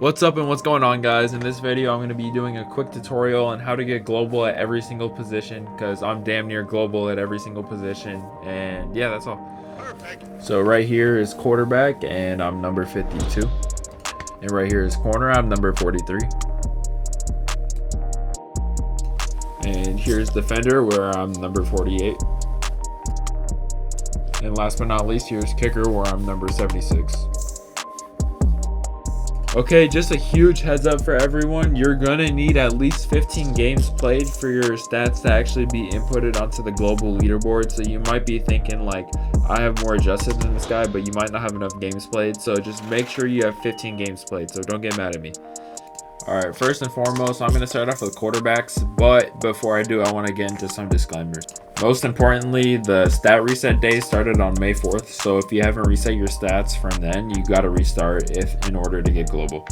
What's up and what's going on, guys? In this video I'm going to be doing a quick tutorial on how to get global at every single position, because I'm damn near global at every single position. And yeah, that's all. So right here is quarterback and I'm number 52, and right here is corner, I'm number 43, and here's defender where I'm number 48, and last but not least, here's kicker where I'm number 76. Okay, just a huge heads up for everyone. You're gonna need at least 15 games played for your stats to actually be inputted onto the global leaderboard. So you might be thinking like, I have more adjusted than this guy, but you might not have enough games played. So just make sure you have 15 games played, so don't get mad at me. Alright, first and foremost, I'm going to start off with quarterbacks, but before I do, I want to get into some disclaimers. Most importantly, the stat reset day started on May 4th, so if you haven't reset your stats from then, you got to restart in order to get global.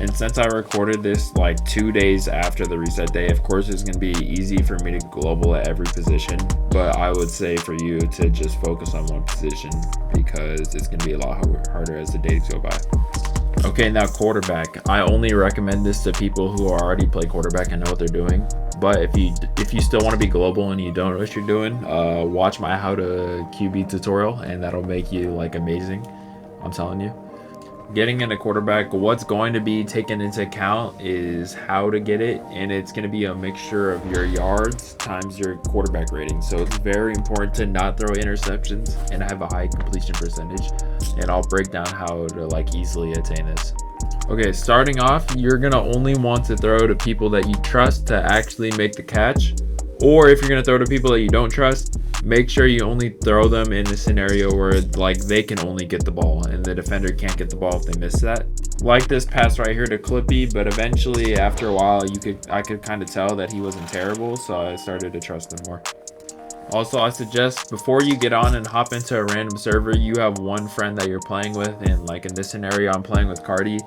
And since I recorded this like 2 days after the reset day, of course it's going to be easy for me to global at every position, but I would say for you to just focus on one position because it's going to be a lot harder as the days go by. Okay, now quarterback. I only recommend this to people who already play quarterback and know what they're doing. But if you still want to be global and you don't know what you're doing, watch my how to QB tutorial, and that'll make you like amazing. I'm telling you. Getting into quarterback, what's going to be taken into account is how to get it, and it's going to be a mixture of your yards times your quarterback rating. So it's very important to not throw interceptions and have a high completion percentage, and I'll break down how to like easily attain this. Okay, starting off, you're going to only want to throw to people that you trust to actually make the catch, or if you're going to throw to people that you don't trust, make sure you only throw them in a scenario where like they can only get the ball and the defender can't get the ball if they miss that. Like this pass right here to Clippy, but eventually after a while I could kind of tell that he wasn't terrible, so I started to trust him more. Also, I suggest before you get on and hop into a random server, you have one friend that you're playing with, and like in this scenario I'm playing with Cardi.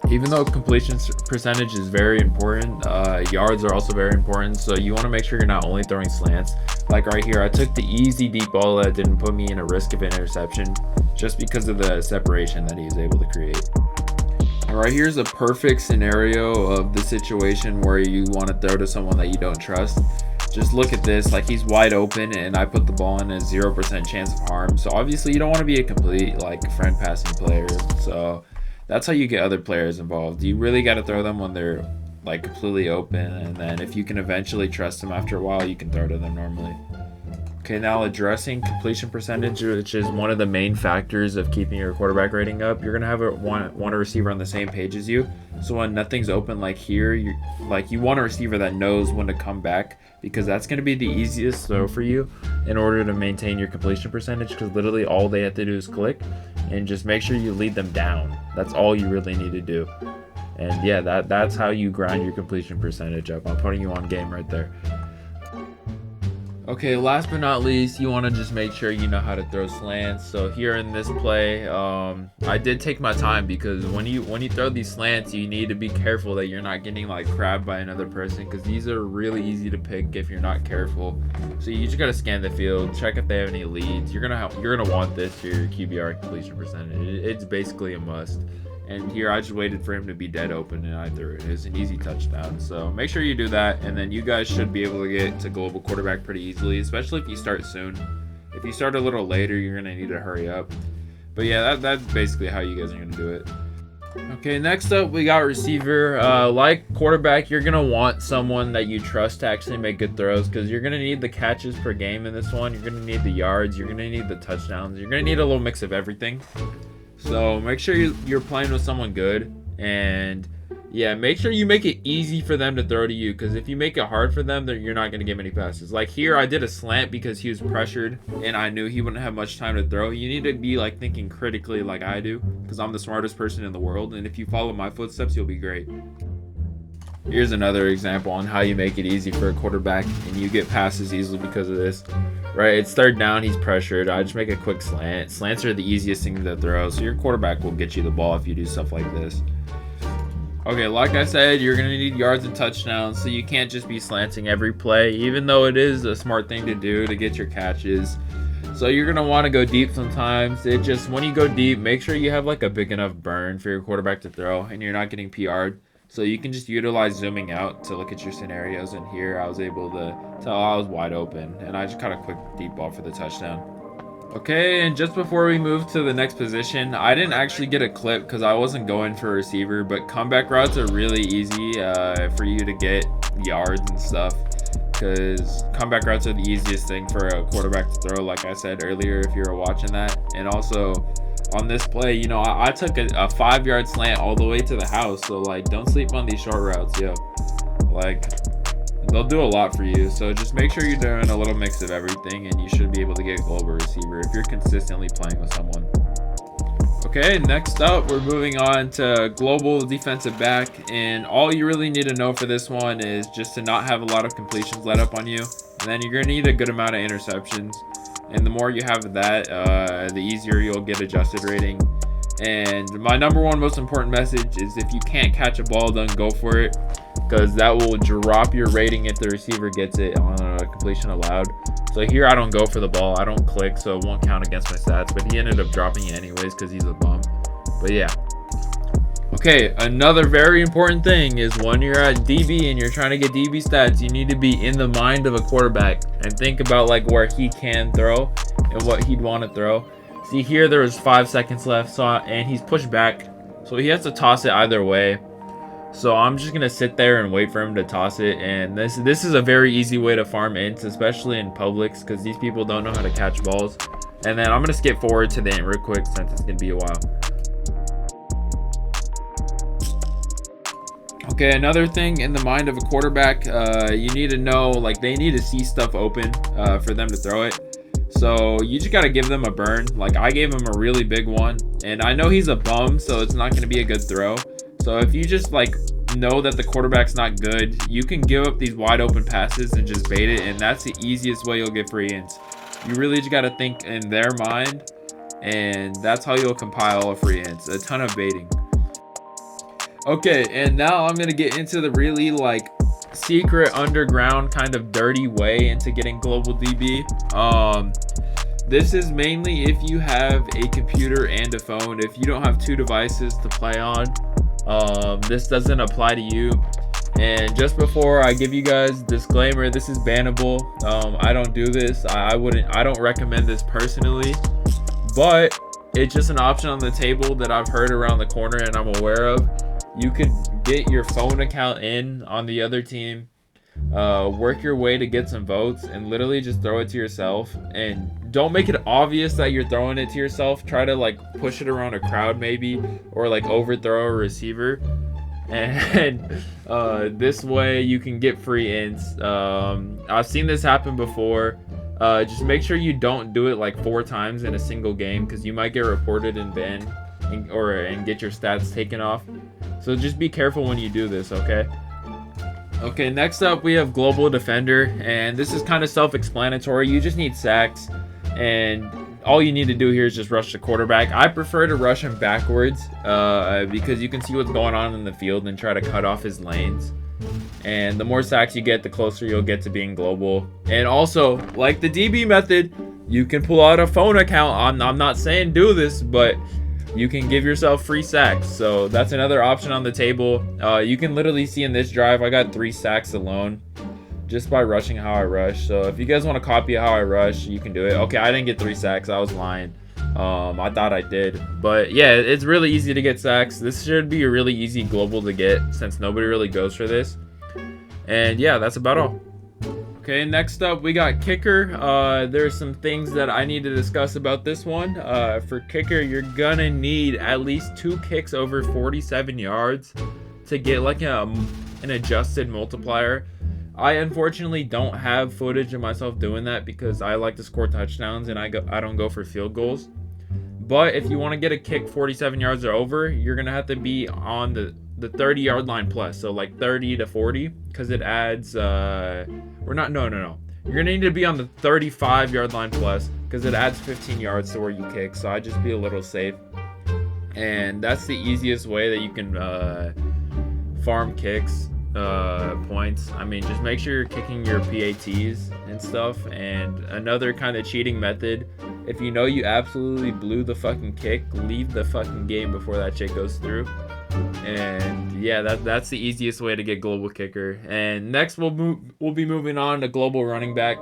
Even though completion percentage is very important, yards are also very important, so you want to make sure you're not only throwing slants. Like right here, I took the easy deep ball that didn't put me in a risk of interception just because of the separation that he was able to create. All right, here's a perfect scenario of the situation where you want to throw to someone that you don't trust. Just look at this, like he's wide open and I put the ball in a 0% chance of harm. So obviously you don't want to be a complete like friend passing player. So that's how you get other players involved. You really got to throw them when they're like completely open, and then if you can eventually trust them after a while, you can throw to them normally. Okay, now addressing completion percentage, which is one of the main factors of keeping your quarterback rating up. You're gonna have want a receiver on the same page as you, so when nothing's open like here, you want a receiver that knows when to come back, because that's gonna be the easiest throw for you in order to maintain your completion percentage, because literally all they have to do is click, and just make sure you lead them down. That's all you really need to do. And yeah, that's how you grind your completion percentage up. I'm putting you on game right there. Okay, last but not least, you want to just make sure you know how to throw slants. So here in this play, I did take my time, because when you throw these slants, you need to be careful that you're not getting like crabbed by another person, because these are really easy to pick if you're not careful. So you just gotta scan the field, check if they have any leads. You're gonna want this for your QBR completion percentage. It's basically a must. And here I just waited for him to be dead open and I threw it. It was an easy touchdown. So make sure you do that, and then you guys should be able to get to global quarterback pretty easily, especially if you start soon. If you start a little later, you're gonna need to hurry up. But yeah, that's basically how you guys are gonna do it. Okay, next up we got receiver. Like quarterback, you're gonna want someone that you trust to actually make good throws, because you're gonna need the catches per game in this one. You're gonna need the yards. You're gonna need the touchdowns. You're gonna need a little mix of everything. So make sure you're playing with someone good, and yeah, make sure you make it easy for them to throw to you, because if you make it hard for them, then you're not going to get many passes. Like here, I did a slant because he was pressured and I knew he wouldn't have much time to throw. You need to be like thinking critically like I do, because I'm the smartest person in the world, and if you follow my footsteps, you'll be great. Here's another example on how you make it easy for a quarterback and you get passes easily because of this. Right, it's third down, he's pressured. I just make a quick slant. Slants are the easiest thing to throw, so your quarterback will get you the ball if you do stuff like this. Okay, like I said, you're going to need yards and touchdowns, so you can't just be slanting every play, even though it is a smart thing to do to get your catches. So you're gonna want to go deep sometimes. It just, when you go deep, make sure you have like a big enough burn for your quarterback to throw and you're not getting PR'd. So you can just utilize zooming out to look at your scenarios. And here I was able to tell I was wide open and I just caught a quick deep ball for the touchdown. Okay, and just before we move to the next position, I didn't actually get a clip because I wasn't going for a receiver, but comeback routes are really easy for you to get yards and stuff, because comeback routes are the easiest thing for a quarterback to throw, like I said earlier if you were watching that. And also on this play, you know, I took a 5-yard slant all the way to the house, so like don't sleep on these short routes, yo. Like, they'll do a lot for you. So just make sure you're doing a little mix of everything and you should be able to get a global receiver if you're consistently playing with someone. Okay, next up we're moving on to global defensive back, and all you really need to know for this one is just to not have a lot of completions let up on you, and then you're going to need a good amount of interceptions, and the more you have of that, the easier you'll get adjusted rating. And my number one most important message is if you can't catch a ball, then go for it, because that will drop your rating if the receiver gets it on a completion allowed. So here I don't go for the ball, I don't click, so it won't count against my stats, but he ended up dropping it anyways because he's a bum. But yeah. Okay, another very important thing is when you're at DB and you're trying to get DB stats, you need to be in the mind of a quarterback and think about like where he can throw and what he'd want to throw. See, here there was 5 seconds left, and he's pushed back, so he has to toss it either way. So I'm just gonna sit there and wait for him to toss it, and this is a very easy way to farm ints, especially in Publix, because these people don't know how to catch balls. And then I'm gonna skip forward to the int real quick since it's gonna be a while. Okay, another thing in the mind of a quarterback, you need to know, like, they need to see stuff open for them to throw it. So you just got to give them a burn. Like, I gave him a really big one, and I know he's a bum, so it's not going to be a good throw. So if you just like know that the quarterback's not good, you can give up these wide open passes and just bait it, and that's the easiest way you'll get free ints. You really just got to think in their mind, and that's how you'll compile a free ints. A ton of baiting. Okay, and now I'm going to get into the really like secret underground kind of dirty way into getting global DB. This is mainly if you have a computer and a phone. If you don't have two devices to play on, this doesn't apply to you. And just before I give you guys disclaimer, this is bannable. I don't do this. I don't recommend this personally, but it's just an option on the table that I've heard around the corner and I'm aware of. You could get your phone account in on the other team, work your way to get some votes, and literally just throw it to yourself. And don't make it obvious that you're throwing it to yourself. Try to like push it around a crowd maybe, or like overthrow a receiver. And this way you can get free ints. I've seen this happen before. Just make sure you don't do it like 4 times in a single game, because you might get reported and banned and get your stats taken off. So just be careful when you do this, okay? Okay, next up we have global defender, and this is kind of self-explanatory. You just need sacks, and all you need to do here is just rush the quarterback. I prefer to rush him backwards because you can see what's going on in the field and try to cut off his lanes. And the more sacks you get, the closer you'll get to being global. And also, like the DB method, you can pull out a phone account. I'm not saying do this, but you can give yourself free sacks. So that's another option on the table. You can literally see in this drive, I got 3 sacks alone just by rushing how I rush. So if you guys want to copy how I rush, you can do it. Okay, I didn't get 3 sacks. I was lying. I thought I did. But yeah, it's really easy to get sacks. This should be a really easy global to get since nobody really goes for this. And yeah, that's about all. Okay, next up we got kicker. There's some things that I need to discuss about this one. For kicker, you're gonna need at least 2 kicks over 47 yards to get like an adjusted multiplier. I unfortunately don't have footage of myself doing that because I like to score touchdowns and I don't go for field goals. But if you want to get a kick 47 yards or over, you're gonna have to be on the 30-yard line plus, so like 30 to 40, because it adds no. You're gonna need to be on the 35-yard line plus, because it adds 15 yards to where you kick. So I just be a little safe, and that's the easiest way that you can farm kicks. points. I mean, just make sure you're kicking your PATs and stuff. And another kind of cheating method, if you know you absolutely blew the fucking kick, leave the fucking game before that shit goes through. And yeah, that's the easiest way to get global kicker. And next we'll be moving on to global running back.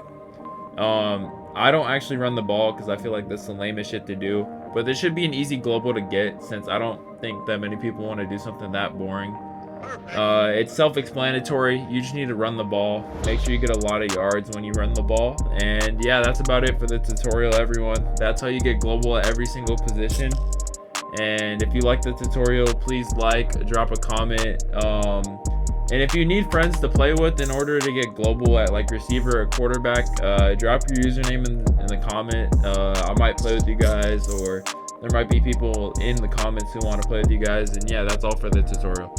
I don't actually run the ball because I feel like that's the lamest shit to do. But this should be an easy global to get since I don't think that many people want to do something that boring. It's self-explanatory. You just need to run the ball. Make sure you get a lot of yards when you run the ball. And yeah, that's about it for the tutorial, everyone. That's how you get global at every single position. And if you like the tutorial, please like, drop a comment. And if you need friends to play with in order to get global at like receiver or quarterback, drop your username in the comment. I might play with you guys, or there might be people in the comments who want to play with you guys. And yeah, that's all for the tutorial.